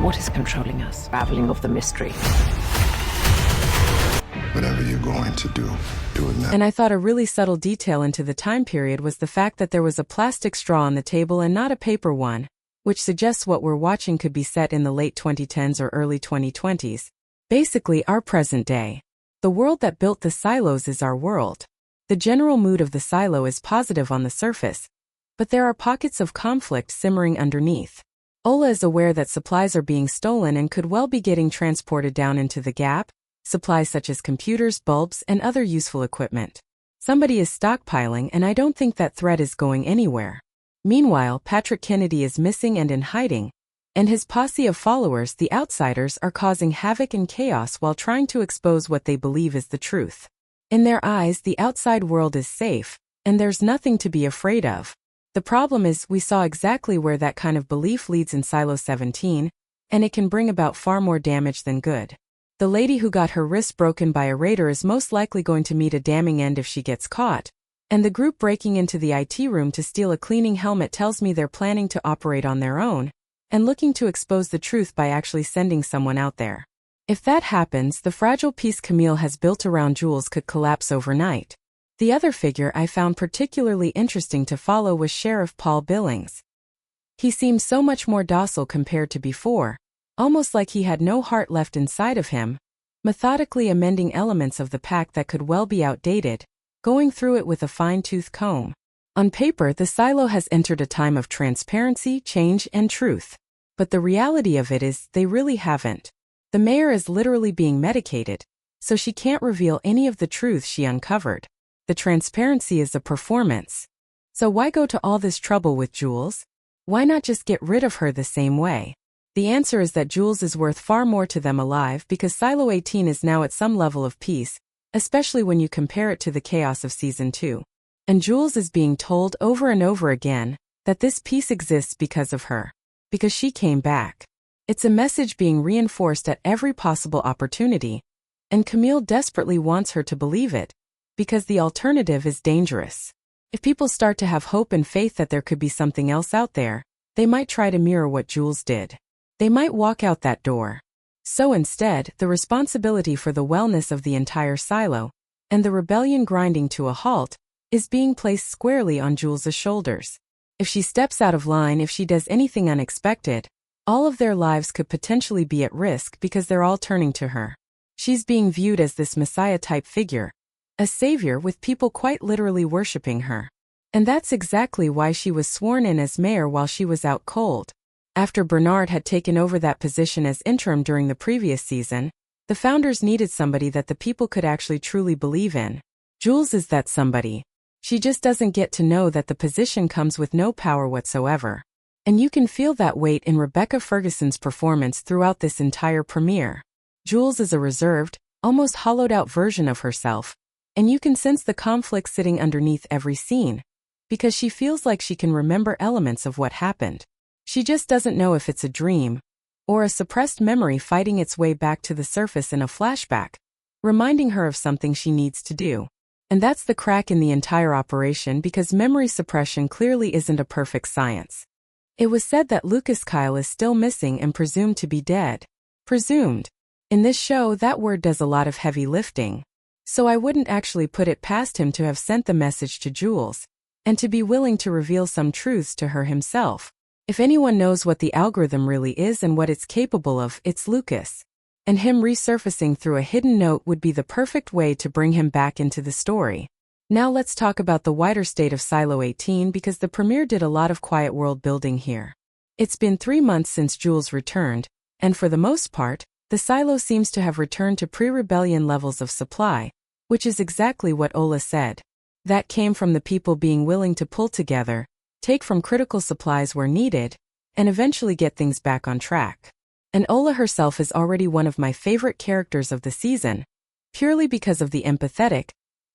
What is controlling us? Raveling of the mystery. Whatever you're going to do it now. And I thought a really subtle detail into the time period was the fact that there was a plastic straw on the table and not a paper one, which suggests what we're watching could be set in the late 2010s or early 2020s. Basically, our present day. The world that built the silos is our world. The general mood of the silo is positive on the surface, but there are pockets of conflict simmering underneath. Ola is aware that supplies are being stolen and could well be getting transported down into the gap, supplies such as computers, bulbs, and other useful equipment. Somebody is stockpiling, and I don't think that threat is going anywhere. Meanwhile, Patrick Kennedy is missing and in hiding, and his posse of followers, the Outsiders, are causing havoc and chaos while trying to expose what they believe is the truth. In their eyes, the outside world is safe, and there's nothing to be afraid of. The problem is, we saw exactly where that kind of belief leads in Silo 17, and it can bring about far more damage than good. The lady who got her wrist broken by a raider is most likely going to meet a damning end if she gets caught, and the group breaking into the IT room to steal a cleaning helmet tells me they're planning to operate on their own, and looking to expose the truth by actually sending someone out there. If that happens, the fragile peace Camille has built around Jules could collapse overnight. The other figure I found particularly interesting to follow was Sheriff Paul Billings. He seemed so much more docile compared to before, almost like he had no heart left inside of him, methodically amending elements of the pack that could well be outdated, going through it with a fine-tooth comb. On paper, the silo has entered a time of transparency, change, and truth. But the reality of it is, they really haven't. The mayor is literally being medicated, so she can't reveal any of the truth she uncovered. The transparency is a performance. So why go to all this trouble with Jules? Why not just get rid of her the same way? The answer is that Jules is worth far more to them alive because Silo 18 is now at some level of peace, especially when you compare it to the chaos of Season 2. And Jules is being told over and over again that this peace exists because of her. Because she came back. It's a message being reinforced at every possible opportunity, and Camille desperately wants her to believe it, because the alternative is dangerous. If people start to have hope and faith that there could be something else out there, they might try to mirror what Jules did. They might walk out that door. So instead, the responsibility for the wellness of the entire silo, and the rebellion grinding to a halt, is being placed squarely on Jules' shoulders. If she steps out of line, if she does anything unexpected, all of their lives could potentially be at risk because they're all turning to her. She's being viewed as this Messiah-type figure, a savior with people quite literally worshipping her. And that's exactly why she was sworn in as mayor while she was out cold. After Bernard had taken over that position as interim during the previous season, the founders needed somebody that the people could actually truly believe in. Jules is that somebody. She just doesn't get to know that the position comes with no power whatsoever. And you can feel that weight in Rebecca Ferguson's performance throughout this entire premiere. Jules is a reserved, almost hollowed-out version of herself, and you can sense the conflict sitting underneath every scene, because she feels like she can remember elements of what happened. She just doesn't know if it's a dream, or a suppressed memory fighting its way back to the surface in a flashback, reminding her of something she needs to do. And that's the crack in the entire operation because memory suppression clearly isn't a perfect science. It was said that Lucas Kyle is still missing and presumed to be dead. Presumed. In this show, that word does a lot of heavy lifting. So I wouldn't actually put it past him to have sent the message to Jules, and to be willing to reveal some truths to her himself. If anyone knows what the algorithm really is and what it's capable of, it's Lucas. And him resurfacing through a hidden note would be the perfect way to bring him back into the story. Now let's talk about the wider state of Silo 18 because the premiere did a lot of quiet world building here. It's been 3 months since Jules returned, and for the most part, the silo seems to have returned to pre-rebellion levels of supply, which is exactly what Ola said. That came from the people being willing to pull together, take from critical supplies where needed, and eventually get things back on track. And Ola herself is already one of my favorite characters of the season, purely because of the empathetic,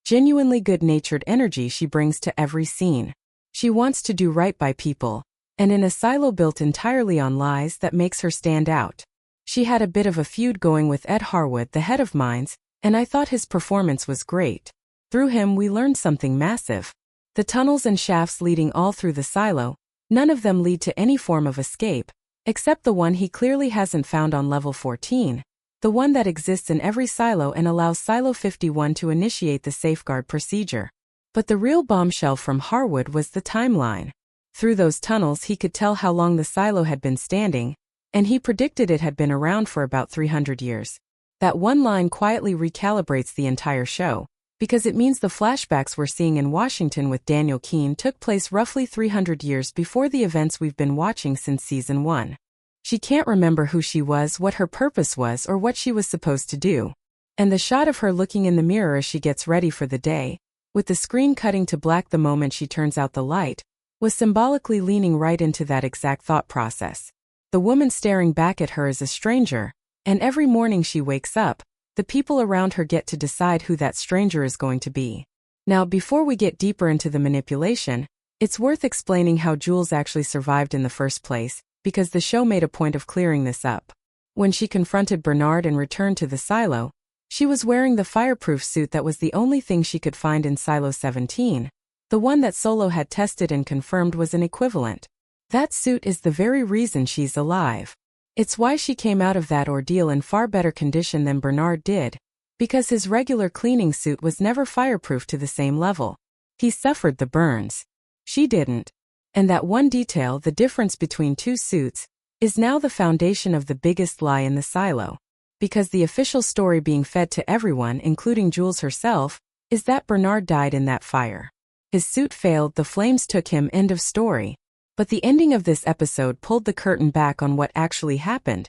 genuinely good-natured energy she brings to every scene. She wants to do right by people, and in a silo built entirely on lies that makes her stand out. She had a bit of a feud going with Ed Harwood, the head of mines, and I thought his performance was great. Through him we learned something massive. The tunnels and shafts leading all through the silo, none of them lead to any form of escape, Except the one he clearly hasn't found on level 14. The one that exists in every silo and allows Silo 51 to initiate the safeguard procedure. But the real bombshell from Harwood was the timeline. Through those tunnels he could tell how long the silo had been standing, and he predicted it had been around for about 300 years. That one line quietly recalibrates the entire show, because it means the flashbacks we're seeing in Washington with Daniel Keene took place roughly 300 years before the events we've been watching since season 1. She can't remember who she was, what her purpose was, or what she was supposed to do. And the shot of her looking in the mirror as she gets ready for the day, with the screen cutting to black the moment she turns out the light, was symbolically leaning right into that exact thought process. The woman staring back at her is a stranger, and every morning she wakes up, the people around her get to decide who that stranger is going to be. Now, before we get deeper into the manipulation, it's worth explaining how Jules actually survived in the first place, because the show made a point of clearing this up. When she confronted Bernard and returned to the silo, she was wearing the fireproof suit that was the only thing she could find in Silo 17, the one that Solo had tested and confirmed was an equivalent. That suit is the very reason she's alive. It's why she came out of that ordeal in far better condition than Bernard did, because his regular cleaning suit was never fireproof to the same level. He suffered the burns. She didn't. And that one detail, the difference between two suits, is now the foundation of the biggest lie in the silo. Because the official story being fed to everyone, including Jules herself, is that Bernard died in that fire. His suit failed, the flames took him, end of story. But the ending of this episode pulled the curtain back on what actually happened.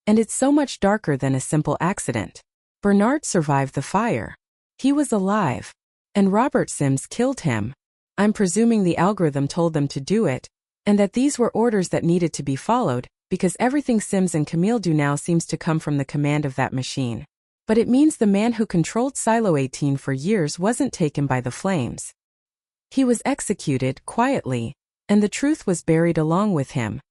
And it's so much darker than a simple accident. Bernard survived the fire. He was alive. And Robert Sims killed him. I'm presuming the algorithm told them to do it, and that these were orders that needed to be followed, because everything Sims and Camille do now seems to come from the command of that machine. But it means the man who controlled Silo 18 for years wasn't taken by the flames. He was executed, quietly, and the truth was buried along with him.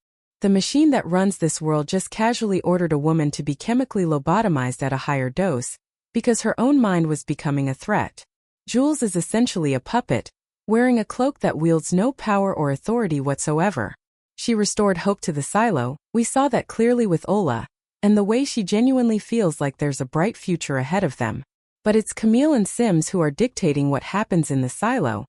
The machine that runs this world just casually ordered a woman to be chemically lobotomized at a higher dose, because her own mind was becoming a threat. Jules is essentially a puppet, wearing a cloak that wields no power or authority whatsoever. She restored hope to the silo, we saw that clearly with Ola, and the way she genuinely feels like there's a bright future ahead of them. But it's Camille and Sims who are dictating what happens in the silo,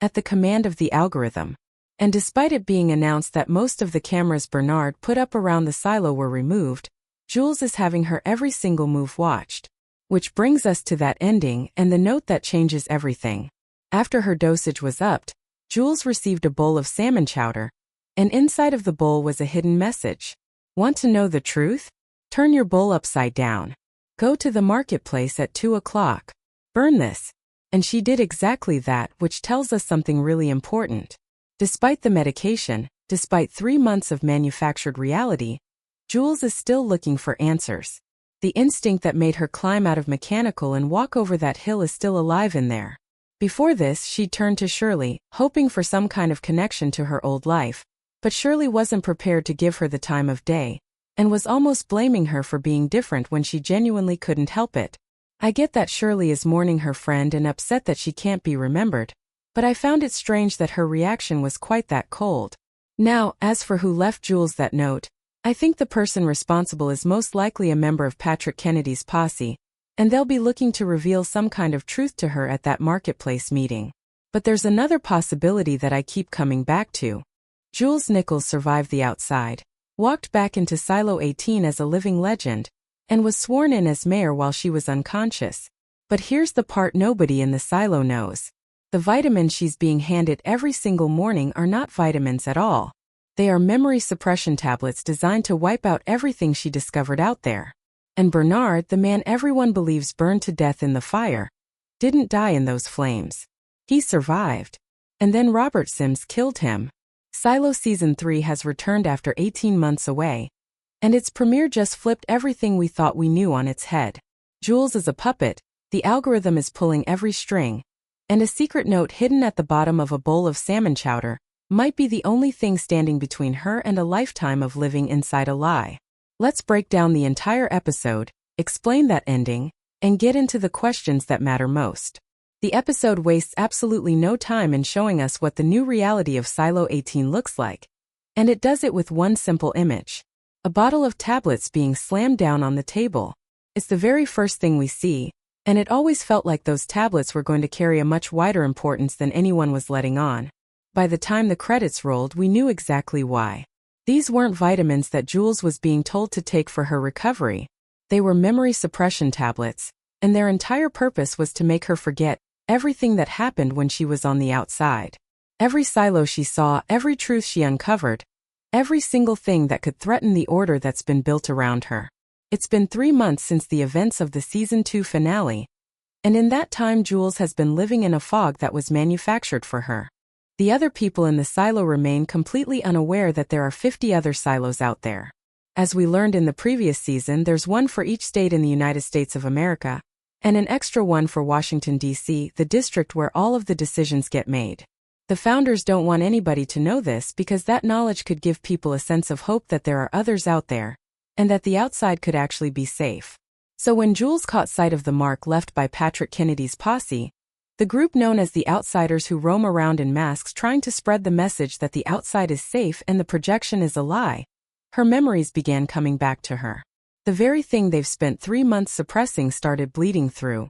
at the command of the algorithm. And despite it being announced that most of the cameras Bernard put up around the silo were removed, Jules is having her every single move watched. Which brings us to that ending and the note that changes everything. After her dosage was upped, Jules received a bowl of salmon chowder, and inside of the bowl was a hidden message. Want to know the truth? Turn your bowl upside down. Go to the marketplace at 2 o'clock. Burn this. And she did exactly that, which tells us something really important. Despite the medication, despite 3 months of manufactured reality, Jules is still looking for answers. The instinct that made her climb out of mechanical and walk over that hill is still alive in there. Before this, she turned to Shirley, hoping for some kind of connection to her old life, but Shirley wasn't prepared to give her the time of day, and was almost blaming her for being different when she genuinely couldn't help it. I get that Shirley is mourning her friend and upset that she can't be remembered, but I found it strange that her reaction was quite that cold. Now, as for who left Jules that note, I think the person responsible is most likely a member of Patrick Kennedy's posse, and they'll be looking to reveal some kind of truth to her at that marketplace meeting. But there's another possibility that I keep coming back to. Jules Nichols survived the outside, walked back into Silo 18 as a living legend, and was sworn in as mayor while she was unconscious. But here's the part nobody in the silo knows. The vitamins she's being handed every single morning are not vitamins at all. They are memory suppression tablets designed to wipe out everything she discovered out there. And Bernard, the man everyone believes burned to death in the fire, didn't die in those flames. He survived. And then Robert Sims killed him. Silo Season 3 has returned after 18 months away, and its premiere just flipped everything we thought we knew on its head. Jules is a puppet, the algorithm is pulling every string, and a secret note hidden at the bottom of a bowl of salmon chowder might be the only thing standing between her and a lifetime of living inside a lie. Let's break down the entire episode, explain that ending, and get into the questions that matter most. The episode wastes absolutely no time in showing us what the new reality of Silo 18 looks like, and it does it with one simple image. A bottle of tablets being slammed down on the table. It's the very first thing we see, and it always felt like those tablets were going to carry a much wider importance than anyone was letting on. By the time the credits rolled, we knew exactly why. These weren't vitamins that Jules was being told to take for her recovery. They were memory suppression tablets, and their entire purpose was to make her forget everything that happened when she was on the outside. Every silo she saw, every truth she uncovered, every single thing that could threaten the order that's been built around her. It's been 3 months since the events of the Season 2 finale, and in that time Jules has been living in a fog that was manufactured for her. The other people in the silo remain completely unaware that there are 50 other silos out there. As we learned in the previous season, there's one for each state in the United States of America, and an extra one for Washington, D.C., the district where all of the decisions get made. The founders don't want anybody to know this because that knowledge could give people a sense of hope that there are others out there, and that the outside could actually be safe. So when Jules caught sight of the mark left by Patrick Kennedy's posse, the group known as the Outsiders who roam around in masks trying to spread the message that the outside is safe and the projection is a lie, her memories began coming back to her. The very thing they've spent 3 months suppressing started bleeding through,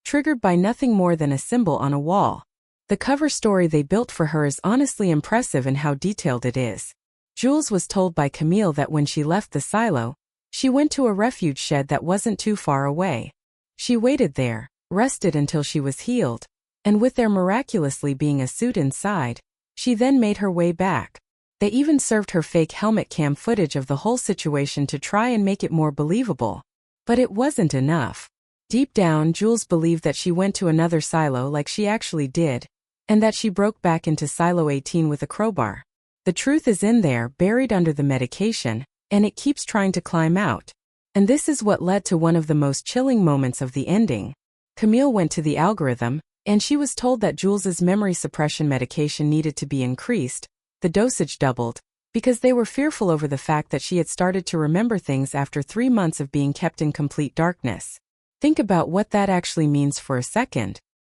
triggered by nothing more than a symbol on a wall. The cover story they built for her is honestly impressive in how detailed it is. Jules was told by Camille that when she left the silo, she went to a refuge shed that wasn't too far away. She waited there, rested until she was healed, and with there miraculously being a suit inside, she then made her way back. They even served her fake helmet cam footage of the whole situation to try and make it more believable. But it wasn't enough. Deep down, Jules believed that she went to another silo like she actually did, and that she broke back into Silo 18 with a crowbar. The truth is in there, buried under the medication, and it keeps trying to climb out. And this is what led to one of the most chilling moments of the ending. Camille went to the algorithm, and she was told that Jules's memory suppression medication needed to be increased, the dosage doubled, because they were fearful over the fact that she had started to remember things after 3 months of being kept in complete darkness. Think about what that actually means for a second.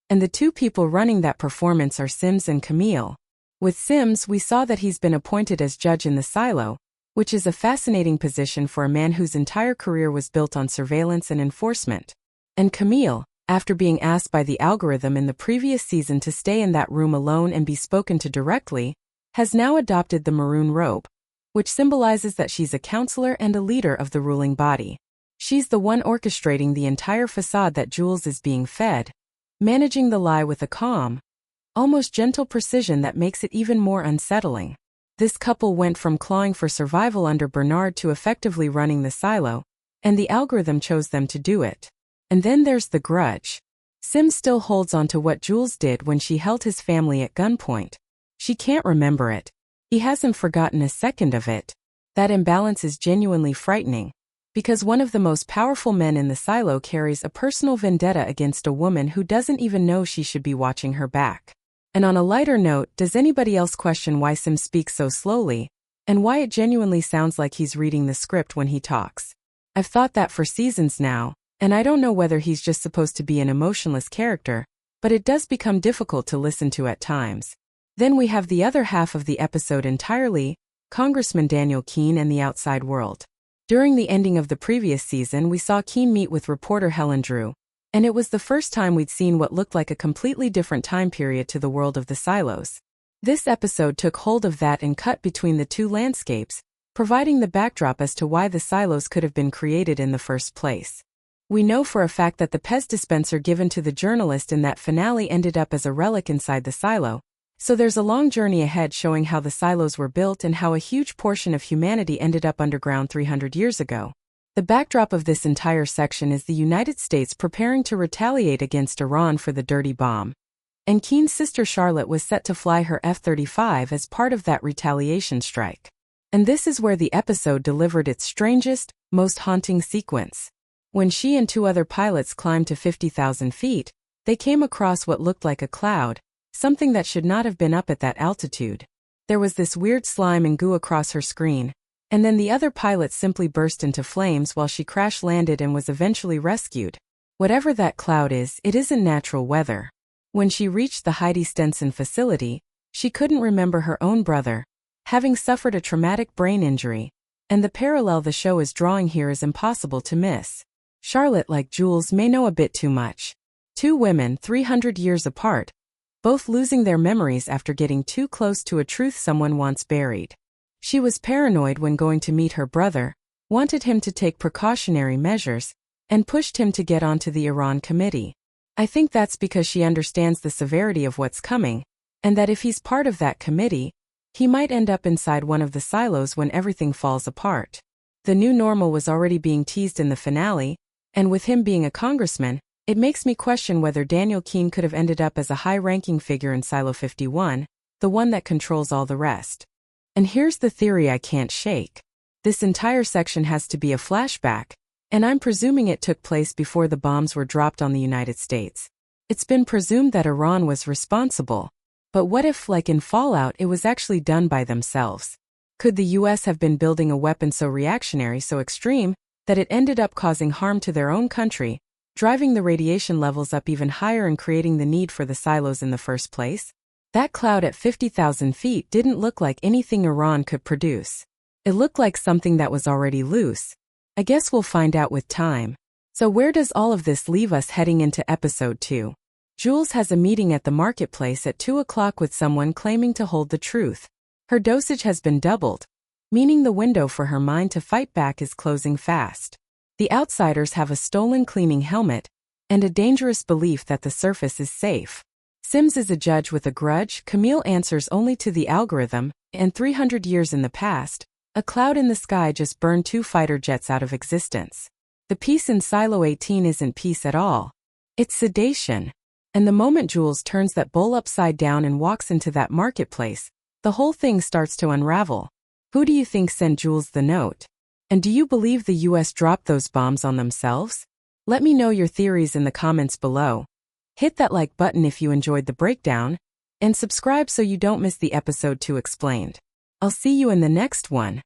And the two people running that performance are Sims and Camille. With Sims, we saw that he's been appointed as judge in the silo, which is a fascinating position for a man whose entire career was built on surveillance and enforcement. And Camille, after being asked by the algorithm in the previous season to stay in that room alone and be spoken to directly, has now adopted the maroon robe, which symbolizes that she's a counselor and a leader of the ruling body. She's the one orchestrating the entire facade that Jules is being fed, managing the lie with a calm, almost gentle precision that makes it even more unsettling. This couple went from clawing for survival under Bernard to effectively running the silo, and the algorithm chose them to do it. And then there's the grudge. Sim still holds on to what Jules did when she held his family at gunpoint. She can't remember it. He hasn't forgotten a second of it. That imbalance is genuinely frightening, because one of the most powerful men in the silo carries a personal vendetta against a woman who doesn't even know she should be watching her back. And on a lighter note, does anybody else question why Sim speaks so slowly, and why it genuinely sounds like he's reading the script when he talks? I've thought that for seasons now, and I don't know whether he's just supposed to be an emotionless character, but it does become difficult to listen to at times. Then we have the other half of the episode entirely, Congressman Daniel Keene and the outside world. During the ending of the previous season, we saw Keene meet with reporter Helen Drew, and it was the first time we'd seen what looked like a completely different time period to the world of the silos. This episode took hold of that and cut between the two landscapes, providing the backdrop as to why the silos could have been created in the first place. We know for a fact that the Pez dispenser given to the journalist in that finale ended up as a relic inside the silo, so there's a long journey ahead showing how the silos were built and how a huge portion of humanity ended up underground 300 years ago. The backdrop of this entire section is the United States preparing to retaliate against Iran for the dirty bomb. And Keene's sister Charlotte was set to fly her F-35 as part of that retaliation strike. And this is where the episode delivered its strangest, most haunting sequence. When she and 2 other pilots climbed to 50,000 feet, they came across what looked like a cloud, something that should not have been up at that altitude. There was this weird slime and goo across her screen, and then the other pilot simply burst into flames while she crash-landed and was eventually rescued. Whatever that cloud is, it isn't natural weather. When she reached the Heidi Stenson facility, she couldn't remember her own brother, having suffered a traumatic brain injury, And the parallel the show is drawing here is impossible to miss. Charlotte, like Jules, may know a bit too much. Two women 300 years apart, both losing their memories after getting too close to a truth someone once buried. She was paranoid when going to meet her brother, wanted him to take precautionary measures, and pushed him to get onto the Iran committee. I think that's because she understands the severity of what's coming, and that if he's part of that committee, he might end up inside one of the silos when everything falls apart. The new normal was already being teased in the finale, and with him being a congressman, it makes me question whether Daniel Keene could have ended up as a high-ranking figure in Silo 51, the one that controls all the rest. And here's the theory I can't shake. This entire section has to be a flashback, and I'm presuming it took place before the bombs were dropped on the United States. It's been presumed that Iran was responsible. But what if, like in Fallout, it was actually done by themselves? Could the US have been building a weapon so reactionary, so extreme, that it ended up causing harm to their own country, driving the radiation levels up even higher and creating the need for the silos in the first place? That cloud at 50,000 feet didn't look like anything Iran could produce. It looked like something that was already loose. I guess we'll find out with time. So where does all of this leave us heading into episode 2? Jules has a meeting at the marketplace at 2 o'clock with someone claiming to hold the truth. Her dosage has been doubled, meaning the window for her mind to fight back is closing fast. The outsiders have a stolen cleaning helmet and a dangerous belief that the surface is safe. Sims is a judge with a grudge. Camille answers only to the algorithm, and 300 years in the past, a cloud in the sky just burned 2 fighter jets out of existence. The peace in Silo 18 isn't peace at all. It's sedation. And the moment Jules turns that bowl upside down and walks into that marketplace, the whole thing starts to unravel. Who do you think sent Jules the note? And do you believe the US dropped those bombs on themselves? Let me know your theories in the comments below. Hit that like button if you enjoyed the breakdown, and subscribe so you don't miss the episode 2 explained. I'll see you in the next one.